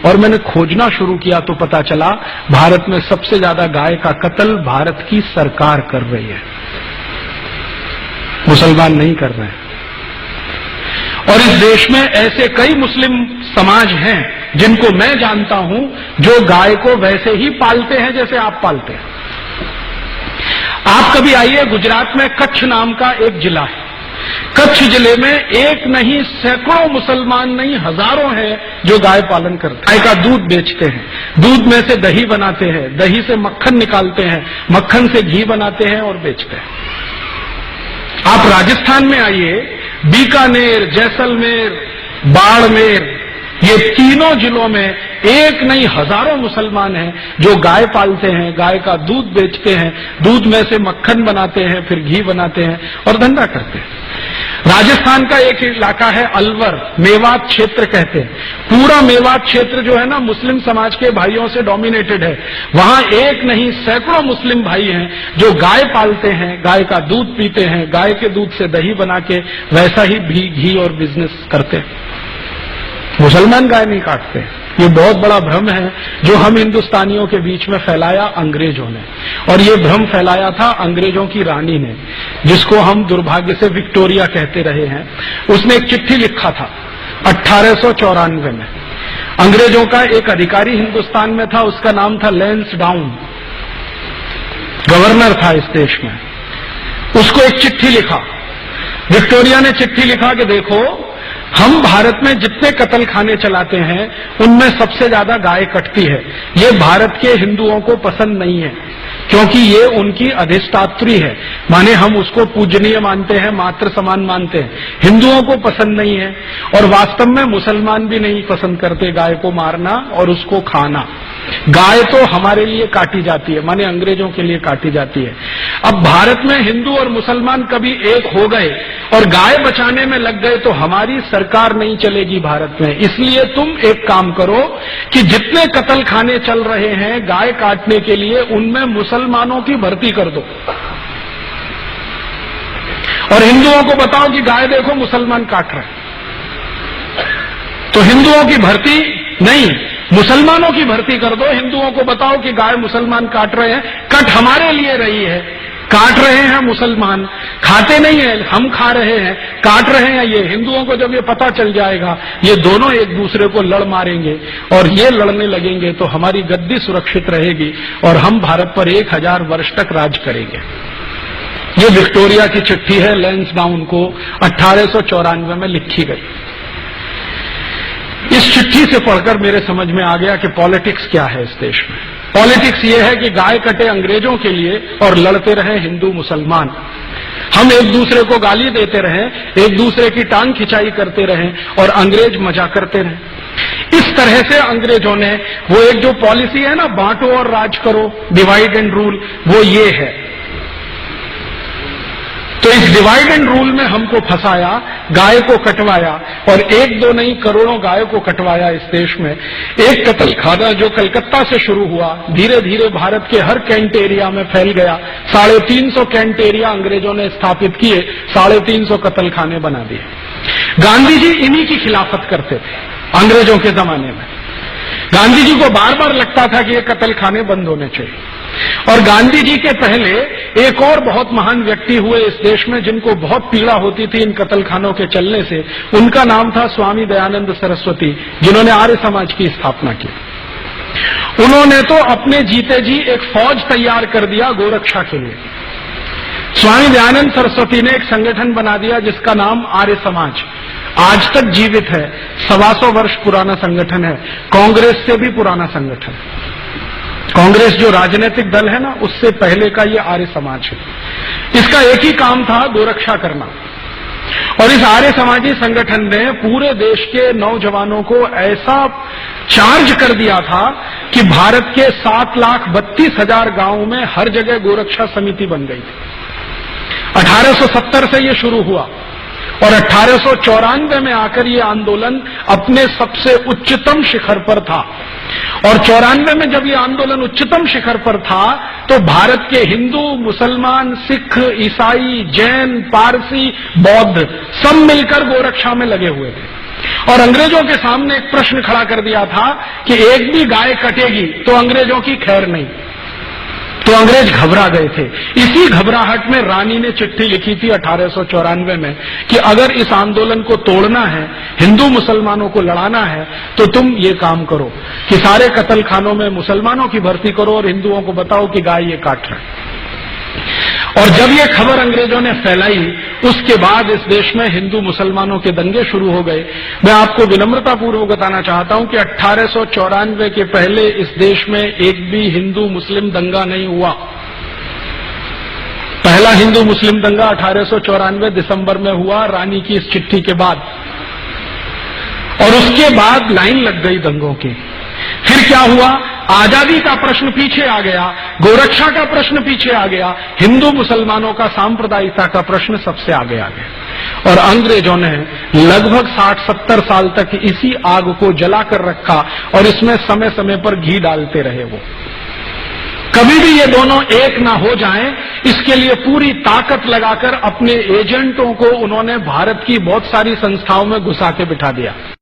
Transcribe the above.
और मैंने खोजना शुरू किया तो पता चला भारत में सबसे ज्यादा गाय का कत्ल भारत की सरकार कर रही है, मुसलमान नहीं कर रहे हैं। और इस देश में ऐसे कई मुस्लिम समाज हैं जिनको मैं जानता हूं जो गाय को वैसे ही पालते हैं जैसे आप पालते हैं। आप कभी आइए, गुजरात में कच्छ नाम का एक जिला है। कच्छ जिले में एक नहीं सैकड़ों मुसलमान नहीं हजारों हैं जो गाय पालन करते हैं। गाय का दूध बेचते हैं, दूध में से दही बनाते हैं, दही से मक्खन निकालते हैं, मक्खन से घी बनाते हैं और बेचते हैं। आप राजस्थान में आइए, बीकानेर, जैसलमेर, बाड़मेर, ये तीनों जिलों में एक नहीं हजारों मुसलमान हैं जो गाय पालते हैं, गाय का दूध बेचते हैं, दूध में से मक्खन बनाते हैं, फिर घी बनाते हैं और धंधा करते हैं। राजस्थान का एक इलाका है अलवर, मेवात क्षेत्र कहते हैं। पूरा मेवात क्षेत्र जो है ना मुस्लिम समाज के भाइयों से डोमिनेटेड है। वहां एक नहीं सैकड़ों मुस्लिम भाई हैं जो गाय पालते हैं, गाय का दूध पीते हैं, गाय के दूध से दही बना के वैसा ही घी और बिजनेस करते हैं। मुसलमान गाय नहीं काटते। ये बहुत बड़ा भ्रम है जो हम हिंदुस्तानियों के बीच में फैलाया अंग्रेजों ने, और ये भ्रम फैलाया था अंग्रेजों की रानी ने, जिसको हम दुर्भाग्य से विक्टोरिया कहते रहे हैं। उसने एक चिट्ठी लिखा था 1894 में। अंग्रेजों का एक अधिकारी हिंदुस्तान में था, उसका नाम था लैंसडाउन, गवर्नर था इस देश में। उसको एक चिट्ठी लिखा, विक्टोरिया ने चिट्ठी लिखा कि देखो, हम भारत में जितने कत्ल खाने चलाते हैं उनमें सबसे ज्यादा गाय कटती है। ये भारत के हिंदुओं को पसंद नहीं है क्योंकि ये उनकी अधिष्ठात्री है, माने हम उसको पूजनीय मानते हैं, मातृ समान मानते हैं। हिंदुओं को पसंद नहीं है और वास्तव में मुसलमान भी नहीं पसंद करते गाय को मारना और उसको खाना। गाय तो हमारे लिए काटी जाती है, माने अंग्रेजों के लिए काटी जाती है। अब भारत में हिंदू और मुसलमान कभी एक हो गए और गाय बचाने में लग गए तो हमारी सरकार नहीं चलेगी भारत में। इसलिए तुम एक काम करो कि जितने कत्ल खाने चल रहे हैं गाय काटने के लिए, उनमें मुसलमानों की भर्ती कर दो और हिंदुओं को बताओ कि गाय देखो मुसलमान काट रहे हैं। तो हिंदुओं की भर्ती नहीं, मुसलमानों की भर्ती कर दो। हिंदुओं को बताओ कि गाय मुसलमान काट रहे हैं, कट हमारे लिए रही है, काट रहे हैं मुसलमान, खाते नहीं है, हम खा रहे हैं, काट रहे हैं ये। हिंदुओं को जब ये पता चल जाएगा, ये दोनों एक दूसरे को लड़ मारेंगे और ये लड़ने लगेंगे तो हमारी गद्दी सुरक्षित रहेगी और हम भारत पर 1000 वर्ष तक राज करेंगे। ये विक्टोरिया की चिट्ठी है, लैंसडाउन को 1894 में लिखी गई। इस चिट्ठी से पढ़कर मेरे समझ में आ गया कि पॉलिटिक्स क्या है इस देश में। पॉलिटिक्स ये है कि गाय कटे अंग्रेजों के लिए और लड़ते रहे हिंदू मुसलमान। हम एक दूसरे को गाली देते रहें, एक दूसरे की टांग खिंचाई करते रहें और अंग्रेज मजा करते रहें। इस तरह से अंग्रेजों ने वो एक जो पॉलिसी है ना, बांटो और राज करो, डिवाइड एंड रूल, वो ये है। तो इस डिवाइड एंड रूल में हमको फंसाया, गाय को कटवाया और एक दो नहीं करोड़ों गाय को कटवाया इस देश में। एक कत्ल खाना जो कलकत्ता से शुरू हुआ, धीरे धीरे भारत के हर कैंट एरिया में फैल गया। 350 कैंट एरिया अंग्रेजों ने स्थापित किए, 350 कत्ल खाने बना दिए। गांधी जी इन्हीं की खिलाफत करते थे अंग्रेजों के जमाने में। गांधी जी को बार बार लगता था कि ये कत्ल खाने बंद होने चाहिए। और गांधी जी के पहले एक और बहुत महान व्यक्ति हुए इस देश में जिनको बहुत पीड़ा होती थी इन कत्ल खानों के चलने से। उनका नाम था स्वामी दयानंद सरस्वती, जिन्होंने आर्य समाज की स्थापना की। उन्होंने तो अपने जीते जी एक फौज तैयार कर दिया गोरक्षा के लिए। स्वामी दयानंद सरस्वती ने एक संगठन बना दिया जिसका नाम आर्य समाज, आज तक जीवित है। 125 वर्ष पुराना संगठन है, कांग्रेस से भी पुराना संगठन। कांग्रेस जो राजनीतिक दल है ना, उससे पहले का ये आर्य समाज है। इसका एक ही काम था, गोरक्षा करना। और इस आर्य समाजी संगठन ने पूरे देश के नौजवानों को ऐसा चार्ज कर दिया था कि भारत के 7,32,000 गांवों में हर जगह गोरक्षा समिति बन गई थी। 1870 से ये शुरू हुआ और 1894 में आकर ये आंदोलन अपने सबसे उच्चतम शिखर पर था। और 94 में जब ये आंदोलन उच्चतम शिखर पर था तो भारत के हिंदू, मुसलमान, सिख, ईसाई, जैन, पारसी, बौद्ध सब मिलकर गोरक्षा में लगे हुए थे। और अंग्रेजों के सामने एक प्रश्न खड़ा कर दिया था कि एक भी गाय कटेगी तो अंग्रेजों की खैर नहीं। तो अंग्रेज घबरा गए थे। इसी घबराहट में रानी ने चिट्ठी लिखी थी 1894 में कि अगर इस आंदोलन को तोड़ना है, हिंदू मुसलमानों को लड़ाना है, तो तुम ये काम करो कि सारे कत्ल खानों में मुसलमानों की भर्ती करो और हिंदुओं को बताओ कि गाय ये काट रहे। और जब ये खबर अंग्रेजों ने फैलाई, उसके बाद इस देश में हिंदू मुसलमानों के दंगे शुरू हो गए। मैं आपको विनम्रतापूर्वक बताना चाहता हूं कि 1894 के पहले इस देश में एक भी हिंदू मुस्लिम दंगा नहीं हुआ। पहला हिंदू मुस्लिम दंगा 1894 दिसंबर में हुआ, रानी की इस चिट्ठी के बाद, और उसके बाद लाइन लग गई दंगों की। फिर क्या हुआ? आजादी का प्रश्न पीछे आ गया, गोरक्षा का प्रश्न पीछे आ गया, हिंदू मुसलमानों का सांप्रदायिकता का प्रश्न सबसे आगे आ गया। और अंग्रेजों ने लगभग 60-70 साल तक इसी आग को जलाकर रखा और इसमें समय समय पर घी डालते रहे। वो कभी भी ये दोनों एक ना हो जाएं, इसके लिए पूरी ताकत लगाकर अपने एजेंटों को उन्होंने भारत की बहुत सारी संस्थाओं में घुसा के बिठा दिया।